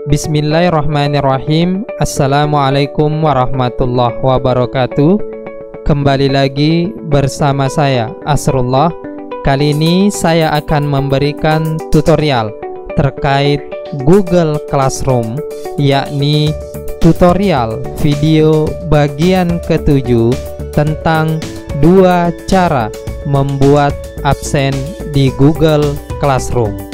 Bismillahirrahmanirrahim. Assalamualaikum warahmatullahi wabarakatuh. Kembali lagi bersama saya Asrullah. Kali ini saya akan memberikan tutorial terkait Google Classroom, yakni tutorial video bagian ke-7 tentang 2 cara membuat absen di Google Classroom.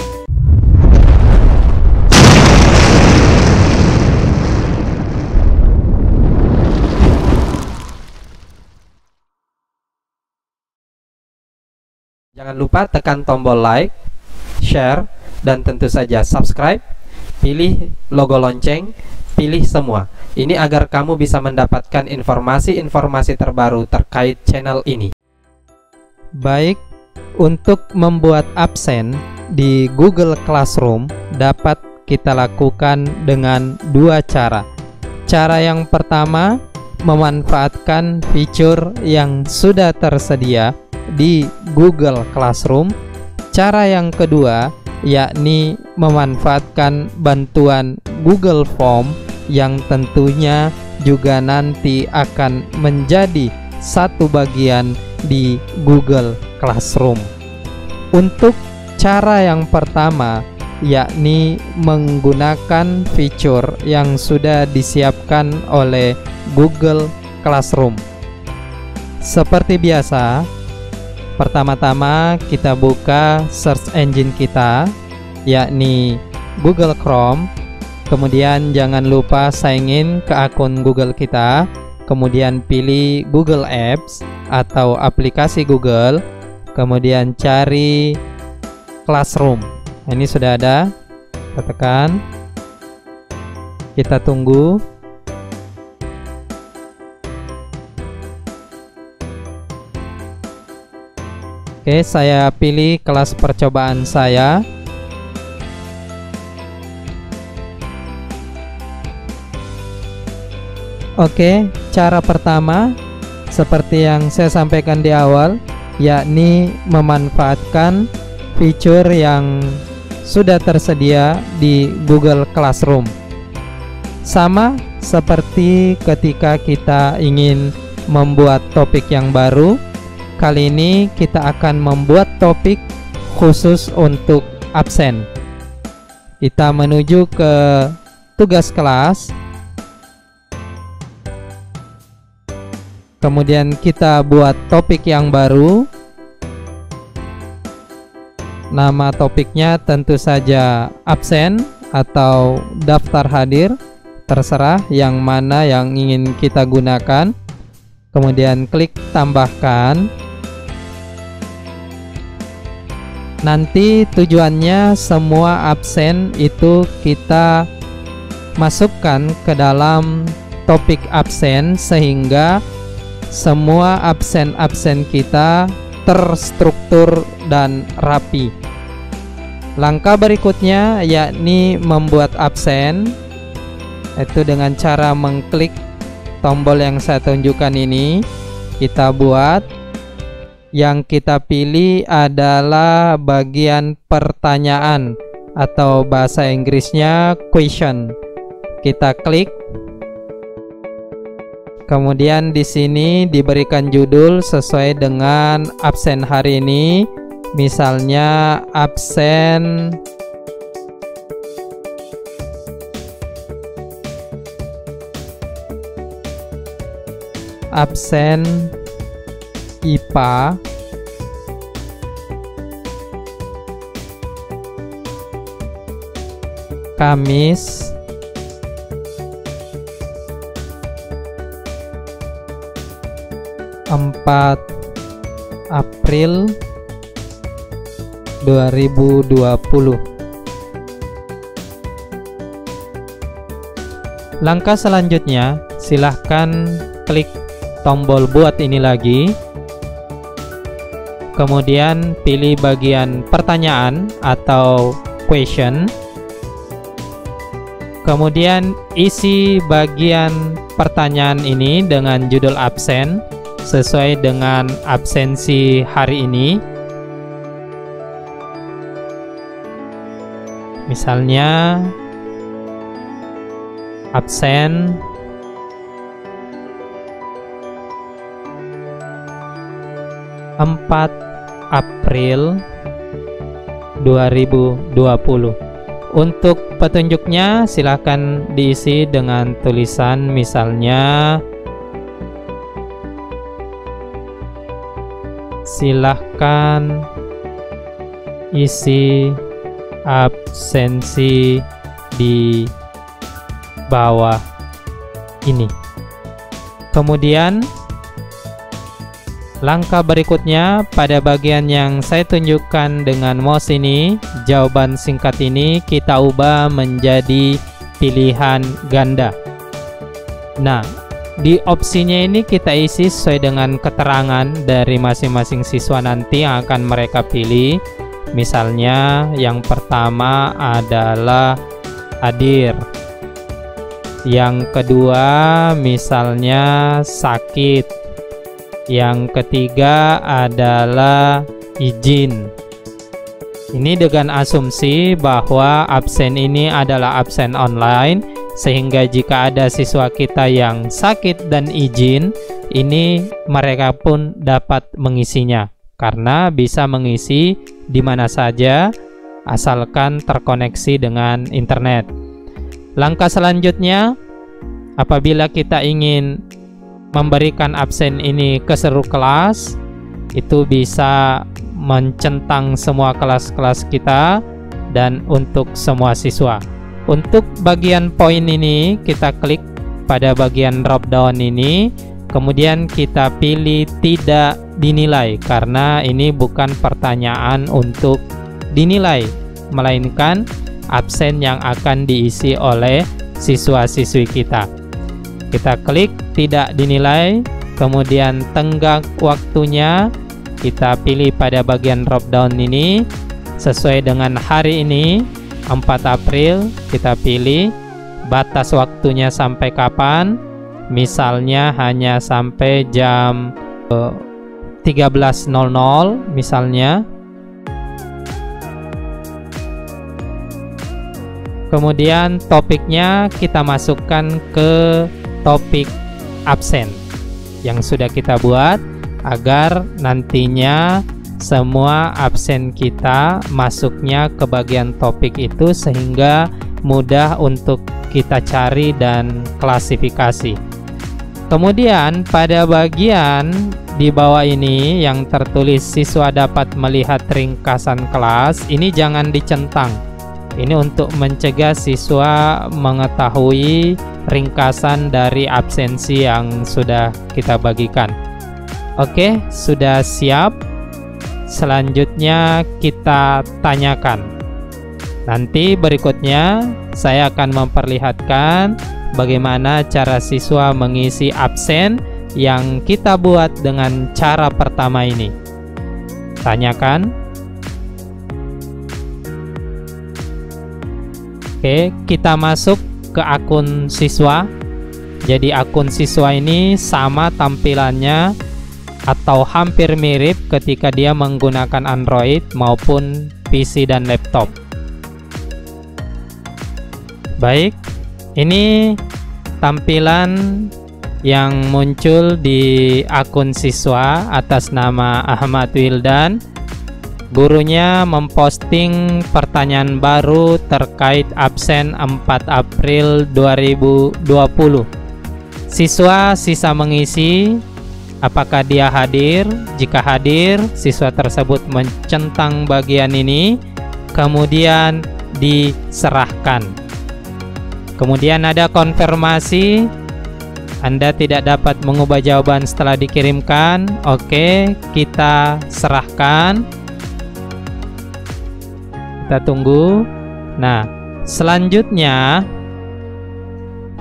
Jangan lupa tekan tombol like, share, dan tentu saja subscribe. Pilih logo lonceng, pilih semua. Ini agar kamu bisa mendapatkan informasi-informasi terbaru terkait channel ini. Baik, untuk membuat absen di Google Classroom dapat kita lakukan dengan 2 cara. Cara yang pertama, memanfaatkan fitur yang sudah tersedia di Google Classroom. Cara yang kedua, yakni memanfaatkan bantuan Google Form yang tentunya juga nanti akan menjadi satu bagian di Google Classroom. Untuk cara yang pertama, yakni menggunakan fitur yang sudah disiapkan oleh Google Classroom. Seperti biasa, pertama-tama kita buka search engine kita, yakni Google Chrome. Kemudian jangan lupa sign in ke akun Google kita. Kemudian pilih Google Apps atau aplikasi Google. Kemudian cari Classroom. Ini sudah ada. Kita tekan. Kita tunggu. Oke, saya pilih kelas percobaan saya. Oke, cara pertama seperti yang saya sampaikan di awal, yakni memanfaatkan fitur yang sudah tersedia di Google Classroom. Sama seperti ketika kita ingin membuat topik yang baru. Kali ini kita akan membuat topik khusus untuk absen. Kita menuju ke tugas kelas. Kemudian kita buat topik yang baru. Nama topiknya tentu saja absen atau daftar hadir. Terserah yang mana yang ingin kita gunakan. Kemudian klik tambahkan. Nanti tujuannya semua absen itu kita masukkan ke dalam topik absen sehingga semua absen-absen kita terstruktur dan rapi. Langkah berikutnya yakni membuat absen, itu dengan cara mengklik tombol yang saya tunjukkan ini. Kita buat. Yang kita pilih adalah bagian pertanyaan atau bahasa Inggrisnya question. Kita klik. Kemudian di sini diberikan judul sesuai dengan absen hari ini. Misalnya absen IPA Kamis 4 April 2020. Langkah selanjutnya, silahkan klik tombol buat ini lagi. Kemudian pilih bagian pertanyaan atau question. Kemudian isi bagian pertanyaan ini dengan judul absen sesuai dengan absensi hari ini. Misalnya absen (4 April 2020). Untuk petunjuknya silakan diisi dengan tulisan, misalnya silahkan isi absensi di bawah ini. Kemudian langkah berikutnya, pada bagian yang saya tunjukkan dengan mouse ini, jawaban singkat ini kita ubah menjadi pilihan ganda. Nah, di opsinya ini kita isi sesuai dengan keterangan dari masing-masing siswa nanti yang akan mereka pilih. Misalnya yang pertama adalah hadir, yang kedua misalnya sakit, yang ketiga adalah izin. Ini dengan asumsi bahwa absen ini adalah absen online, sehingga jika ada siswa kita yang sakit dan izin, ini mereka pun dapat mengisinya, karena bisa mengisi di mana saja asalkan terkoneksi dengan internet. Langkah selanjutnya, apabila kita ingin memberikan absen ini ke seluruh kelas, itu bisa mencentang semua kelas-kelas kita dan untuk semua siswa. Untuk bagian poin ini kita klik pada bagian drop down ini, kemudian kita pilih tidak dinilai, karena ini bukan pertanyaan untuk dinilai, melainkan absen yang akan diisi oleh siswa-siswi kita. Kita klik tidak dinilai, kemudian tenggang waktunya kita pilih pada bagian drop down ini sesuai dengan hari ini 4 April. Kita pilih batas waktunya sampai kapan, misalnya hanya sampai jam 13.00 misalnya. Kemudian topiknya kita masukkan ke topik absen yang sudah kita buat, agar nantinya semua absen kita masuknya ke bagian topik itu, sehingga mudah untuk kita cari dan klasifikasi. Kemudian pada bagian di bawah ini yang tertulis siswa dapat melihat ringkasan kelas, ini jangan dicentang. Ini untuk mencegah siswa mengetahui ringkasan dari absensi yang sudah kita bagikan. Oke, sudah siap. Selanjutnya kita tanyakan. Nanti berikutnya saya akan memperlihatkan bagaimana cara siswa mengisi absen yang kita buat dengan cara pertama ini. Tanyakan. Oke, kita masuk ke akun siswa. Jadi akun siswa ini sama tampilannya atau hampir mirip ketika dia menggunakan Android maupun PC dan laptop. Baik, ini tampilan yang muncul di akun siswa atas nama Ahmad Wildan. Gurunya memposting pertanyaan baru terkait absen 4 April 2020. Siswa sisa mengisi apakah dia hadir. Jika hadir, siswa tersebut mencentang bagian ini, kemudian diserahkan. Kemudian ada konfirmasi, Anda tidak dapat mengubah jawaban setelah dikirimkan. Oke, kita serahkan. Kita tunggu. Nah, selanjutnya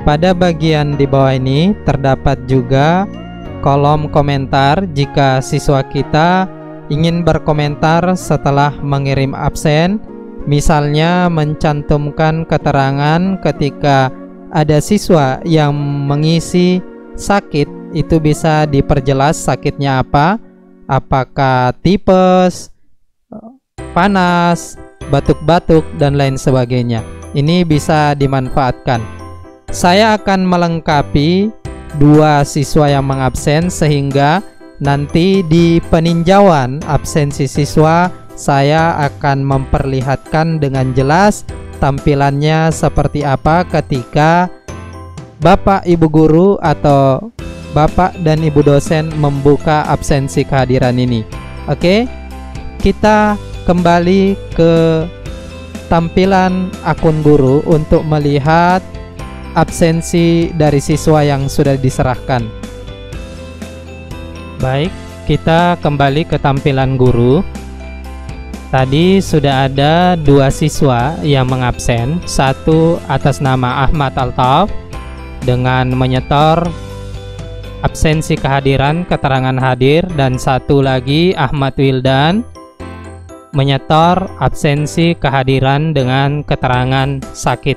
pada bagian di bawah ini terdapat juga kolom komentar jika siswa kita ingin berkomentar setelah mengirim absen. Misalnya mencantumkan keterangan ketika ada siswa yang mengisi sakit, itu bisa diperjelas sakitnya apa, apakah tipes, panas, batuk-batuk, dan lain sebagainya. Ini bisa dimanfaatkan. saya akan melengkapi 2 siswa yang mengabsen, sehingga nanti di peninjauan absensi siswa saya akan memperlihatkan dengan jelas tampilannya seperti apa ketika Bapak Ibu Guru atau Bapak dan Ibu dosen membuka absensi kehadiran ini. Oke, kita kembali ke tampilan akun guru untuk melihat absensi dari siswa yang sudah diserahkan. Baik, kita kembali ke tampilan guru. Tadi sudah ada 2 siswa yang mengabsen, satu atas nama Ahmad Altaf dengan menyetor absensi kehadiran keterangan hadir, dan satu lagi Ahmad Wildan menyetor absensi kehadiran dengan keterangan sakit.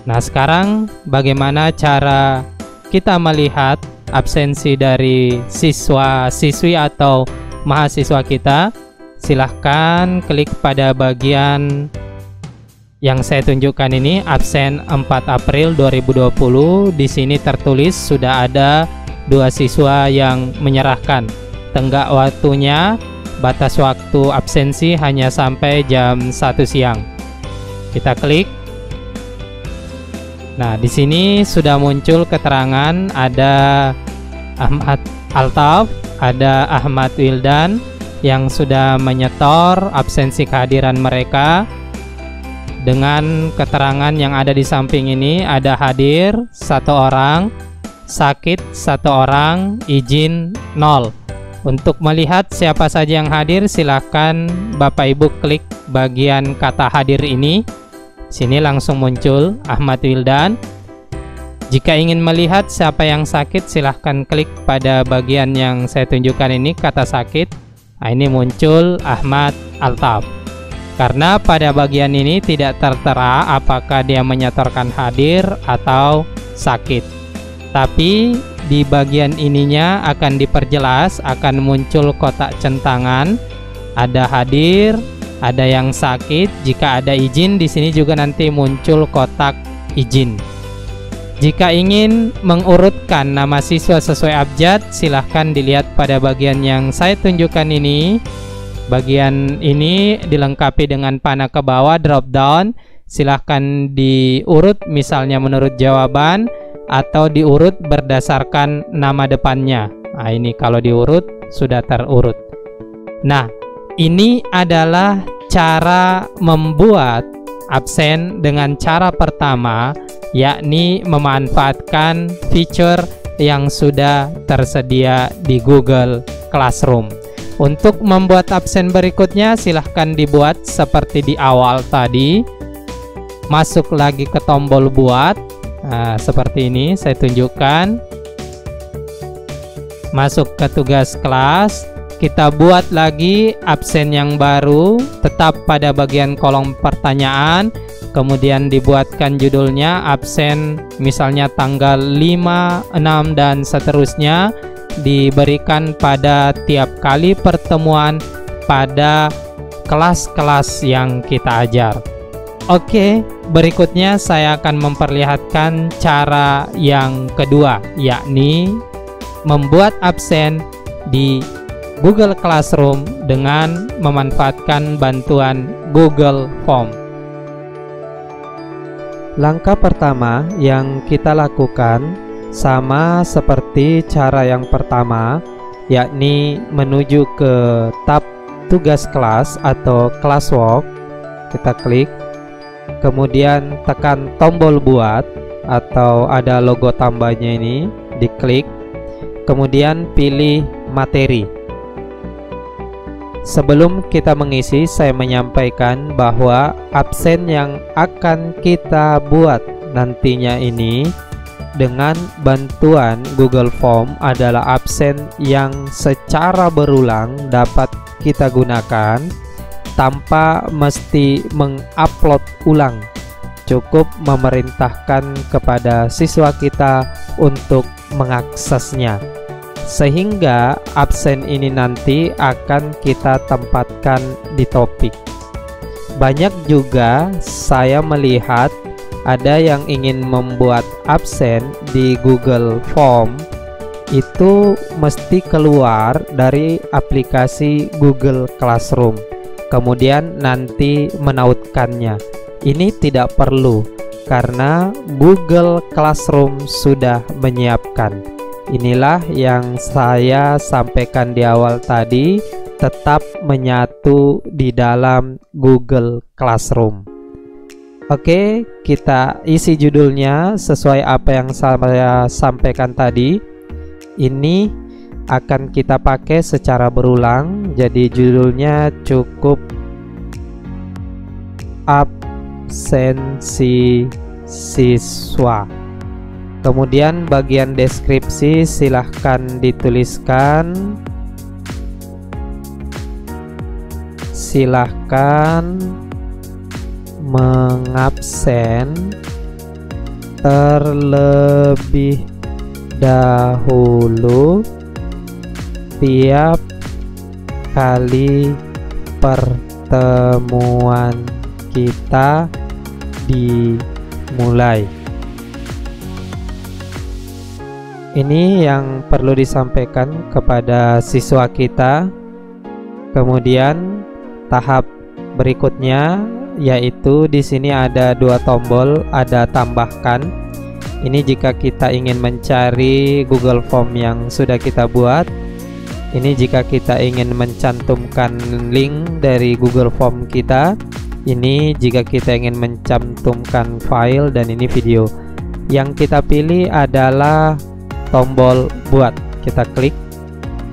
Nah, sekarang bagaimana cara kita melihat absensi dari siswa-siswi atau mahasiswa kita? Silahkan klik pada bagian yang saya tunjukkan ini, absen 4 April 2020. Di sini tertulis sudah ada 2 siswa yang menyerahkan. Tenggak waktunya, batas waktu absensi hanya sampai jam 1 siang. Kita klik. Nah, di sini sudah muncul keterangan ada Ahmad Altaf, ada Ahmad Wildan yang sudah menyetor absensi kehadiran mereka dengan keterangan yang ada di samping ini. Ada hadir 1 orang, sakit 1 orang, izin 0. Untuk melihat siapa saja yang hadir, silahkan Bapak Ibu klik bagian kata hadir ini. Sini langsung muncul Ahmad Wildan. Jika ingin melihat siapa yang sakit, silahkan klik pada bagian yang saya tunjukkan ini, kata sakit. Nah, ini muncul Ahmad Altaf. Karena pada bagian ini tidak tertera apakah dia menyetorkan hadir atau sakit. Tapi di bagian ininya akan diperjelas, akan muncul kotak centangan, ada hadir, ada yang sakit. Jika ada izin, di sini juga nanti muncul kotak izin. Jika ingin mengurutkan nama siswa sesuai abjad, silahkan dilihat pada bagian yang saya tunjukkan ini. Bagian ini dilengkapi dengan panah ke bawah, drop down. Silahkan diurut misalnya menurut jawaban, atau diurut berdasarkan nama depannya. Nah, ini kalau diurut sudah terurut. Nah, ini adalah cara membuat absen dengan cara pertama, yakni memanfaatkan fitur yang sudah tersedia di Google Classroom. Untuk membuat absen berikutnya, silahkan dibuat seperti di awal tadi. Masuk lagi ke tombol buat. Nah, seperti ini saya tunjukkan. Masuk ke tugas kelas. Kita buat lagi absen yang baru, tetap pada bagian kolom pertanyaan. Kemudian dibuatkan judulnya absen, misalnya tanggal 5, 6, dan seterusnya. Diberikan pada tiap kali pertemuan pada kelas-kelas yang kita ajar. Oke, berikutnya saya akan memperlihatkan cara yang kedua, yakni membuat absen di Google Classroom dengan memanfaatkan bantuan Google Form. Langkah pertama yang kita lakukan sama seperti cara yang pertama, yakni menuju ke tab tugas kelas atau classwork. Kita klik, kemudian tekan tombol buat atau ada logo tambahnya ini, diklik, kemudian pilih materi. Sebelum kita mengisi, saya menyampaikan bahwa absen yang akan kita buat nantinya ini dengan bantuan Google Form adalah absen yang secara berulang dapat kita gunakan tanpa mesti mengupload ulang. Cukup memerintahkan kepada siswa kita untuk mengaksesnya, sehingga absen ini nanti akan kita tempatkan di topik. Banyak juga saya melihat ada yang ingin membuat absen di Google Form, itu mesti keluar dari aplikasi Google Classroom, kemudian nanti menautkannya. Ini tidak perlu karena Google Classroom sudah menyiapkan. Inilah yang saya sampaikan di awal tadi, tetap menyatu di dalam Google Classroom. Oke, kita isi judulnya sesuai apa yang saya sampaikan tadi. Ini akan kita pakai secara berulang, jadi judulnya cukup absensi siswa. Kemudian bagian deskripsi silahkan dituliskan, silahkan mengabsen terlebih dahulu tiap kali pertemuan kita dimulai. Ini yang perlu disampaikan kepada siswa kita. Kemudian tahap berikutnya yaitu di sini ada dua tombol, ada tambahkan. Ini jika kita ingin mencari Google Form yang sudah kita buat. Ini jika kita ingin mencantumkan link dari Google Form kita. Ini jika kita ingin mencantumkan file, dan ini video. Yang kita pilih adalah tombol buat. Kita klik,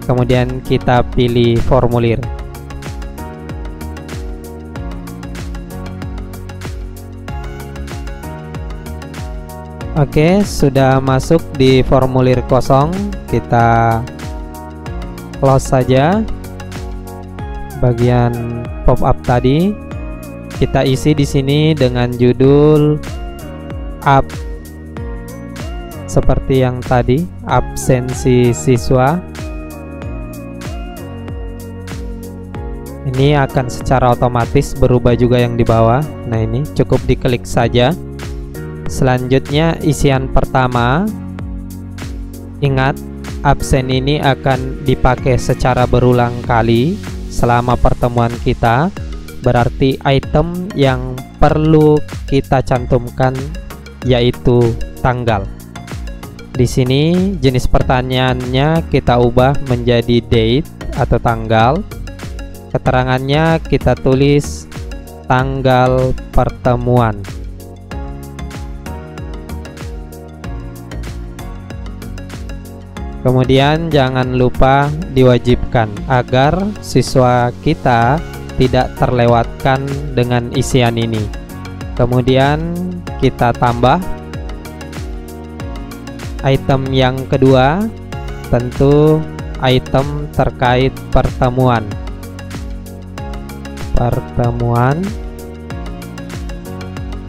kemudian kita pilih formulir. Oke, sudah masuk di formulir kosong. Kita close saja bagian pop-up tadi. Kita isi di sini dengan judul seperti yang tadi, absensi siswa. Ini akan secara otomatis berubah juga yang di bawah. Nah, ini cukup diklik saja. Selanjutnya isian pertama. Ingat, absen ini akan dipakai secara berulang kali selama pertemuan kita. Berarti item yang perlu kita cantumkan yaitu tanggal. Di sini jenis pertanyaannya kita ubah menjadi date atau tanggal. Keterangannya kita tulis tanggal pertemuan. Kemudian jangan lupa diwajibkan agar siswa kita tidak terlewatkan dengan isian ini. Kemudian kita tambah item yang kedua, tentu item terkait pertemuan.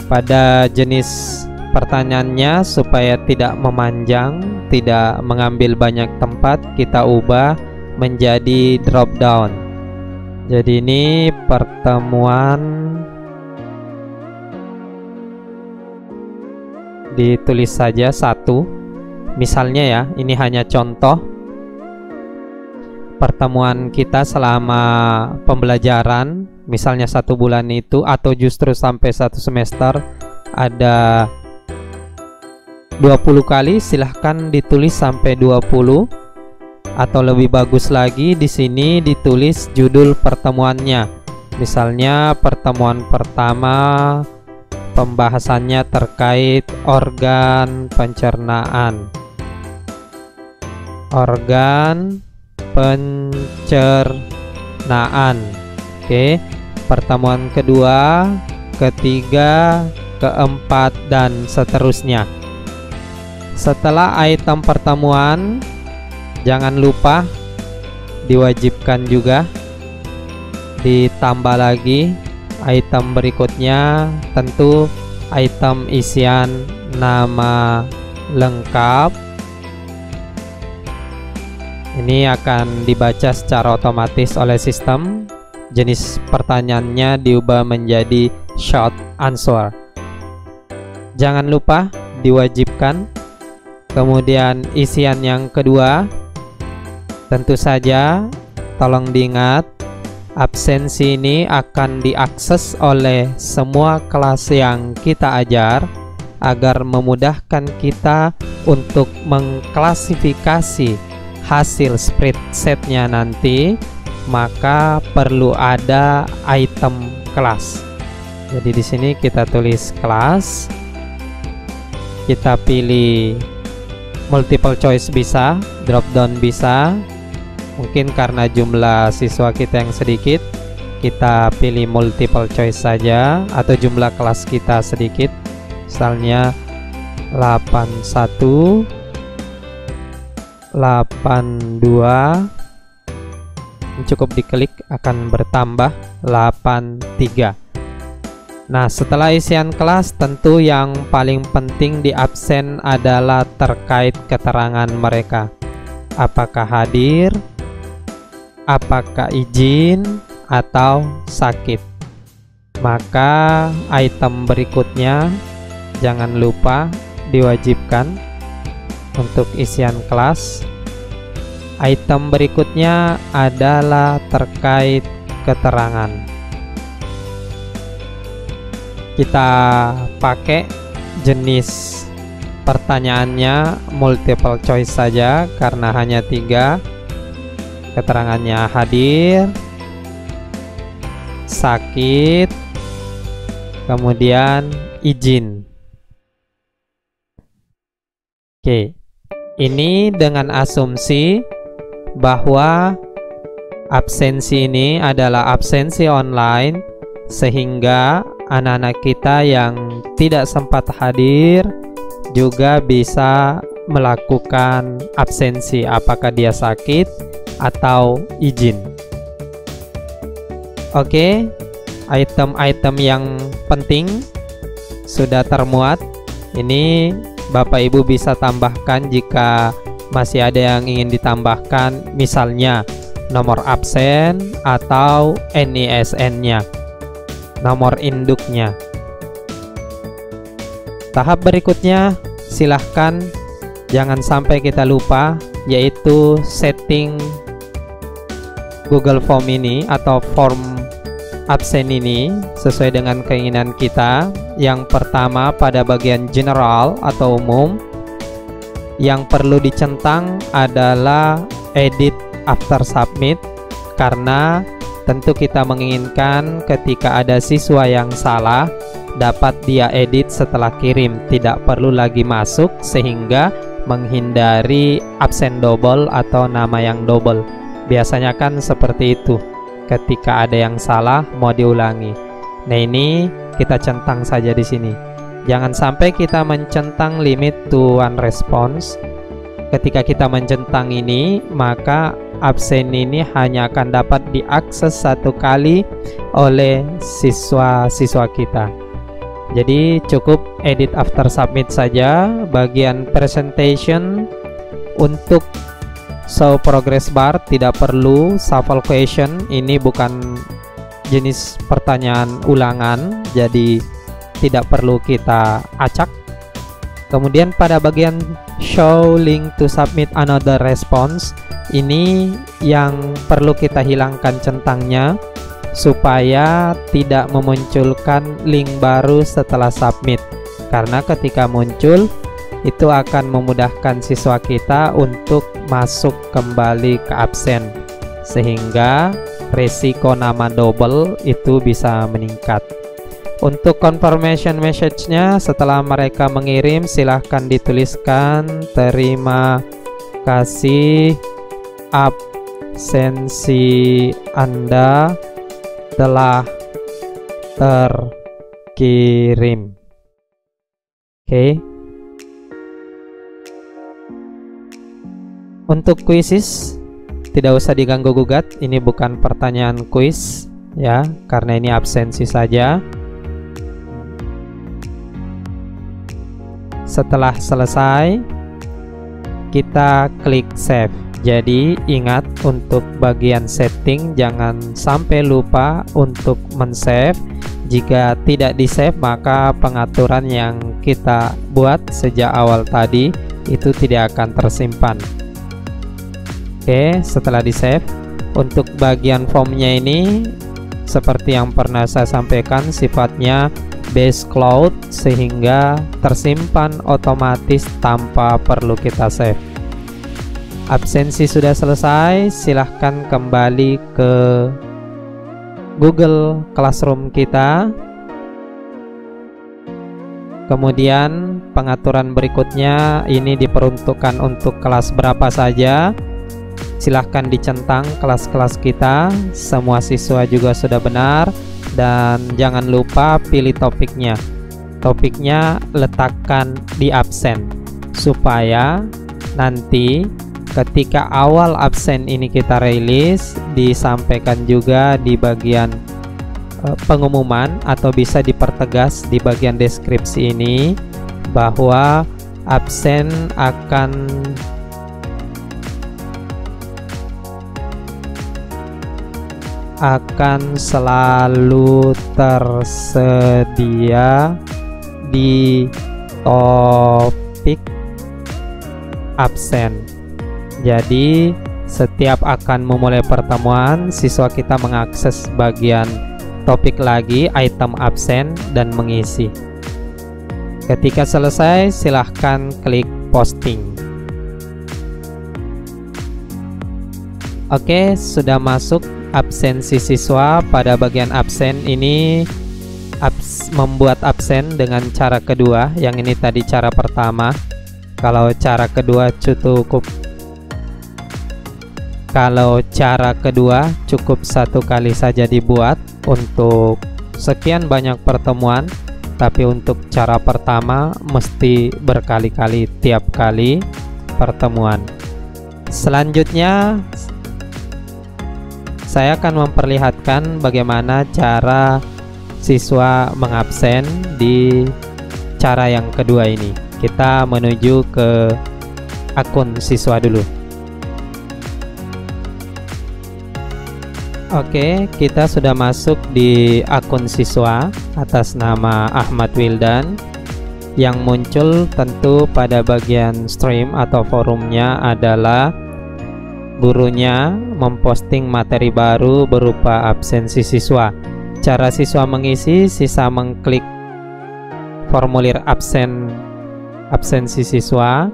Pada jenis pertanyaannya supaya tidak memanjang, tidak mengambil banyak tempat, kita ubah menjadi drop down. Jadi ini pertemuan, ditulis saja 1. Misalnya ya, ini hanya contoh pertemuan kita selama pembelajaran, misalnya 1 bulan itu, atau justru sampai 1 semester ada 20 kali, silahkan ditulis sampai 20. Atau lebih bagus lagi, di sini ditulis judul pertemuannya. Misalnya pertemuan pertama pembahasannya terkait organ pencernaan. Organ pencernaan. Oke, pertemuan kedua, ketiga, keempat, dan seterusnya. Setelah item pertemuan, jangan lupa diwajibkan juga ditambah lagi item berikutnya, tentu item isian nama lengkap. Ini akan dibaca secara otomatis oleh sistem. Jenis pertanyaannya diubah menjadi short answer. jangan lupa diwajibkan. Kemudian isian yang kedua, tentu saja tolong diingat, absensi ini akan diakses oleh semua kelas yang kita ajar agar memudahkan kita untuk mengklasifikasi hasil spreadsheet-nya nanti. Maka perlu ada item kelas. Jadi di sini kita tulis kelas, kita pilih multiple choice bisa, drop down bisa. Mungkin karena jumlah siswa kita yang sedikit, kita pilih multiple choice saja, atau jumlah kelas kita sedikit, misalnya 81, 82, cukup diklik akan bertambah 83. Nah, setelah isian kelas, tentu yang paling penting di absen adalah terkait keterangan mereka. Apakah hadir, apakah izin, atau sakit. Maka item berikutnya jangan lupa diwajibkan untuk isian kelas. Item berikutnya adalah terkait keterangan. Kita pakai jenis pertanyaannya multiple choice saja karena hanya 3. Keterangannya hadir, sakit, kemudian izin. Oke, ini dengan asumsi bahwa absensi ini adalah absensi online, sehingga anak-anak kita yang tidak sempat hadir juga bisa melakukan absensi, apakah dia sakit atau izin. Oke, item-item yang penting sudah termuat. Ini Bapak Ibu bisa tambahkan jika masih ada yang ingin ditambahkan, misalnya nomor absen atau NISN-nya, nomor induknya. Tahap berikutnya silahkan jangan sampai kita lupa, yaitu setting Google Form ini atau form absen ini sesuai dengan keinginan kita. Yang pertama, pada bagian general atau umum, yang perlu dicentang adalah edit after submit, karena tentu kita menginginkan ketika ada siswa yang salah dapat dia edit setelah kirim, tidak perlu lagi masuk, sehingga menghindari absen double atau nama yang double. Biasanya kan seperti itu, ketika ada yang salah mau diulangi. Nah, ini kita centang saja di sini. Jangan sampai kita mencentang limit to one response. Ketika kita mencentang ini, maka absen ini hanya akan dapat diakses 1 kali oleh siswa-siswa kita. Jadi cukup edit after submit saja. Bagian presentation untuk show progress bar tidak perlu shuffle question, ini bukan jenis pertanyaan ulangan, jadi tidak perlu kita acak. Kemudian pada bagian show link to submit another response, ini yang perlu kita hilangkan centangnya supaya tidak memunculkan link baru setelah submit, karena ketika muncul itu akan memudahkan siswa kita untuk masuk kembali ke absen, sehingga resiko nama double itu bisa meningkat. Untuk confirmation message-nya, setelah mereka mengirim, silahkan dituliskan terima kasih, absensi Anda telah terkirim. Oke. Untuk quizzes tidak usah diganggu gugat, ini bukan pertanyaan quiz ya, karena ini absensi saja. Setelah selesai, kita klik save. Jadi ingat, untuk bagian setting jangan sampai lupa untuk men-save. Jika tidak di save, maka pengaturan yang kita buat sejak awal tadi itu tidak akan tersimpan. Oke, setelah di save, untuk bagian formnya ini seperti yang pernah saya sampaikan, sifatnya base cloud sehingga tersimpan otomatis tanpa perlu kita save. Absensi sudah selesai, silahkan kembali ke Google Classroom kita. Kemudian pengaturan berikutnya ini diperuntukkan untuk kelas berapa saja. Silahkan dicentang kelas-kelas kita. Semua siswa juga sudah benar. Dan jangan lupa pilih topiknya. Topiknya letakkan di absen, supaya nanti ketika awal absen ini kita rilis, disampaikan juga di bagian pengumuman atau bisa dipertegas di bagian deskripsi ini bahwa absen akan selalu tersedia di topik absen. Jadi setiap akan memulai pertemuan, siswa kita mengakses bagian topik lagi, item absen, dan mengisi. Ketika selesai, silahkan klik posting. Oke, sudah masuk absensi siswa. Pada bagian absen ini membuat absen dengan cara kedua. Yang ini tadi cara pertama. Kalau cara kedua cukup satu kali saja dibuat untuk sekian banyak pertemuan, tapi untuk cara pertama mesti berkali-kali tiap kali pertemuan. Selanjutnya saya akan memperlihatkan bagaimana cara siswa mengabsen di cara yang kedua ini. Kita menuju ke akun siswa dulu. Oke, kita sudah masuk di akun siswa atas nama Ahmad Wildan. Yang muncul tentu pada bagian stream atau forumnya adalah gurunya memposting materi baru berupa absensi siswa. Cara siswa mengisi, siswa mengklik formulir absensi siswa,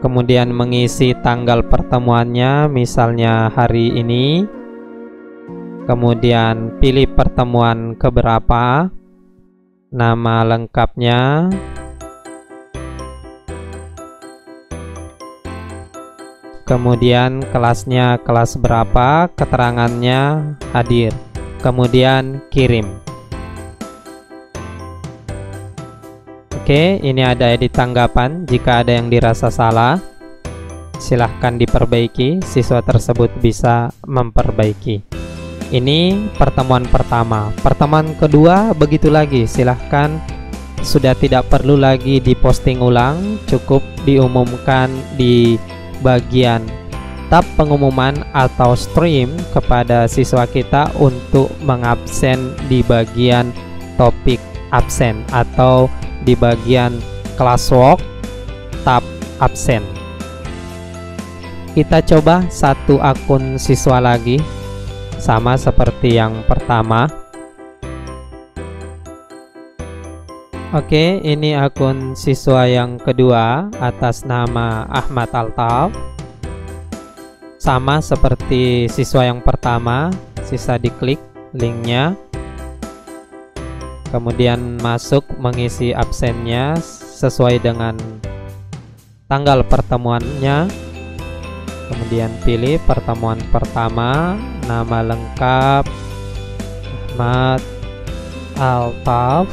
kemudian mengisi tanggal pertemuannya, misalnya hari ini, kemudian pilih pertemuan keberapa, nama lengkapnya, kemudian kelasnya kelas berapa, keterangannya hadir, kemudian kirim. Oke, ini ada edit tanggapan. Jika ada yang dirasa salah, silahkan diperbaiki. Siswa tersebut bisa memperbaiki. Ini pertemuan pertama. Pertemuan kedua begitu lagi. Silahkan, sudah tidak perlu lagi diposting ulang, cukup diumumkan di bagian tab pengumuman atau stream kepada siswa kita untuk mengabsen di bagian topik absen atau di bagian classwork tab absen. Kita coba satu akun siswa lagi, sama seperti yang pertama. Oke, ini akun siswa yang kedua atas nama Ahmad Altaf. Sama seperti siswa yang pertama, sisa diklik linknya, kemudian masuk mengisi absennya sesuai dengan tanggal pertemuannya, kemudian pilih pertemuan pertama, nama lengkap Ahmad Altaf,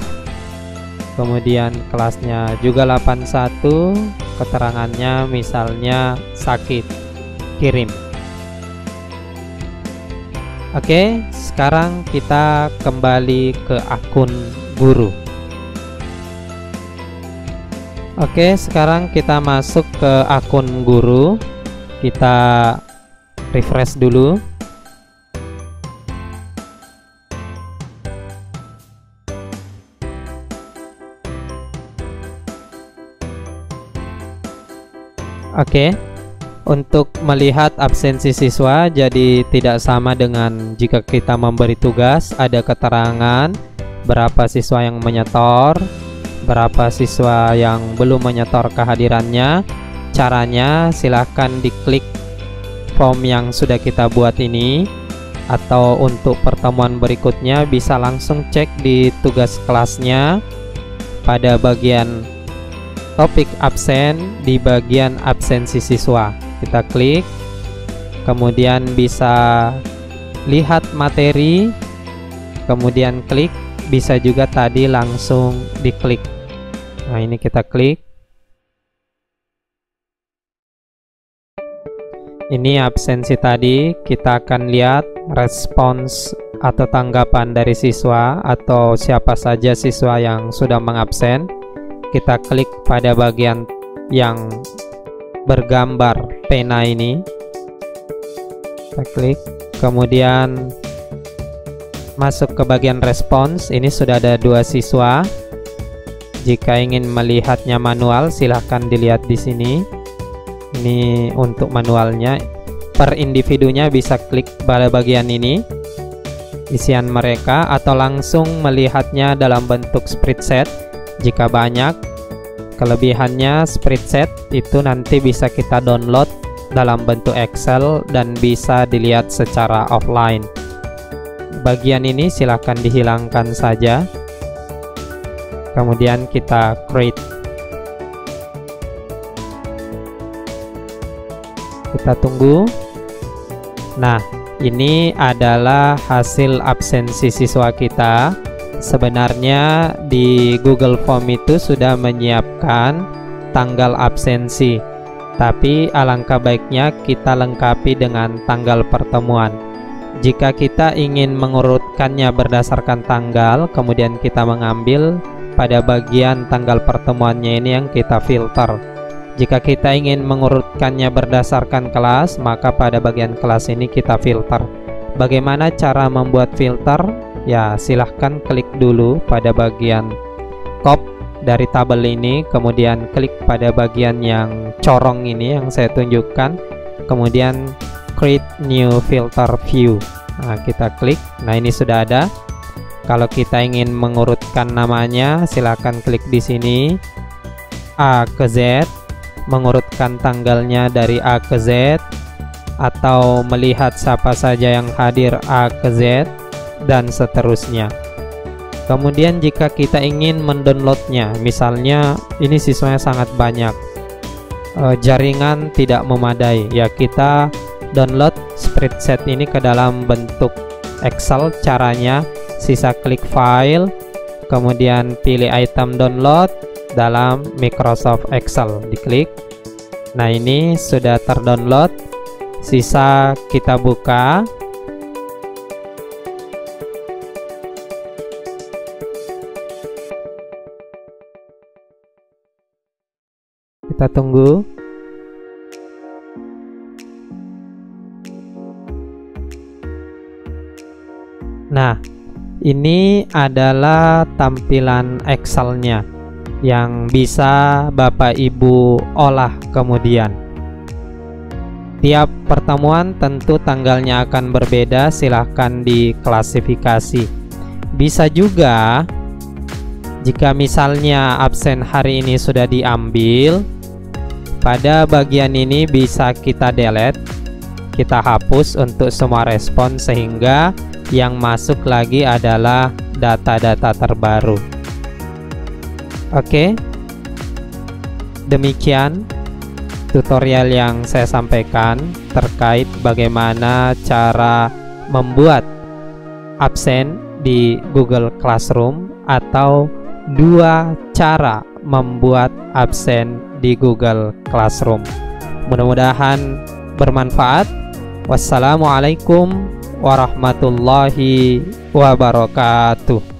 kemudian kelasnya juga 81, keterangannya misalnya sakit, kirim. Oke, sekarang kita kembali ke akun guru. Oke, sekarang kita masuk ke akun guru. Kita refresh dulu. Oke. Untuk melihat absensi siswa jadi tidak sama dengan jika kita memberi tugas, ada keterangan berapa siswa yang menyetor, berapa siswa yang belum menyetor kehadirannya. Caranya silahkan diklik form yang sudah kita buat ini, atau untuk pertemuan berikutnya bisa langsung cek di tugas kelasnya pada bagian topik absen di bagian absensi siswa. Kita klik, kemudian bisa lihat materi, kemudian klik, bisa juga tadi langsung diklik. Nah, ini kita klik. Ini absensi tadi, kita akan lihat respons atau tanggapan dari siswa atau siapa saja siswa yang sudah mengabsen. Kita klik pada bagian yang bergambar pena ini, kita klik, kemudian masuk ke bagian respons. Ini sudah ada 2 siswa. Jika ingin melihatnya manual, silahkan dilihat di sini. Ini untuk manualnya, per individunya bisa klik pada bagian ini, isian mereka, atau langsung melihatnya dalam bentuk spreadsheet. Jika banyak, kelebihannya spreadsheet itu nanti bisa kita download dalam bentuk Excel dan bisa dilihat secara offline. Bagian ini silahkan dihilangkan saja, kemudian kita create. Kita tunggu. Nah, ini adalah hasil absensi siswa kita. Sebenarnya di Google Form itu sudah menyiapkan tanggal absensi, tapi alangkah baiknya kita lengkapi dengan tanggal pertemuan. Jika kita ingin mengurutkannya berdasarkan tanggal, kemudian kita mengambil pada bagian tanggal pertemuannya ini yang kita filter. Jika kita ingin mengurutkannya berdasarkan kelas, maka pada bagian kelas ini kita filter. Bagaimana cara membuat filter? Ya, silahkan klik dulu pada bagian top dari tabel ini, kemudian klik pada bagian yang corong ini yang saya tunjukkan, kemudian create new filter view. Nah, kita klik. Nah, ini sudah ada. Kalau kita ingin mengurutkan namanya, silahkan klik di sini A ke Z, mengurutkan tanggalnya dari A ke Z, atau melihat siapa saja yang hadir A ke Z, dan seterusnya. Kemudian jika kita ingin mendownloadnya, misalnya ini siswanya sangat banyak, jaringan tidak memadai, ya kita download spreadsheet ini ke dalam bentuk Excel. Caranya sisa klik file, kemudian pilih item download dalam Microsoft Excel, diklik. Nah, ini sudah terdownload. Sisa kita buka. Kita tunggu. Nah, ini adalah tampilan Excel-nya yang bisa Bapak Ibu olah kemudian. Tiap pertemuan tentu tanggalnya akan berbeda, silahkan diklasifikasi. Bisa juga jika misalnya absen hari ini sudah diambil, pada bagian ini bisa kita delete, kita hapus untuk semua respon, sehingga yang masuk lagi adalah data-data terbaru. Oke, demikian tutorial yang saya sampaikan terkait bagaimana cara membuat absen di Google Classroom, atau 2 cara membuat absen di Google Classroom. Mudah-mudahan bermanfaat. Wassalamualaikum warahmatullahi wabarakatuh.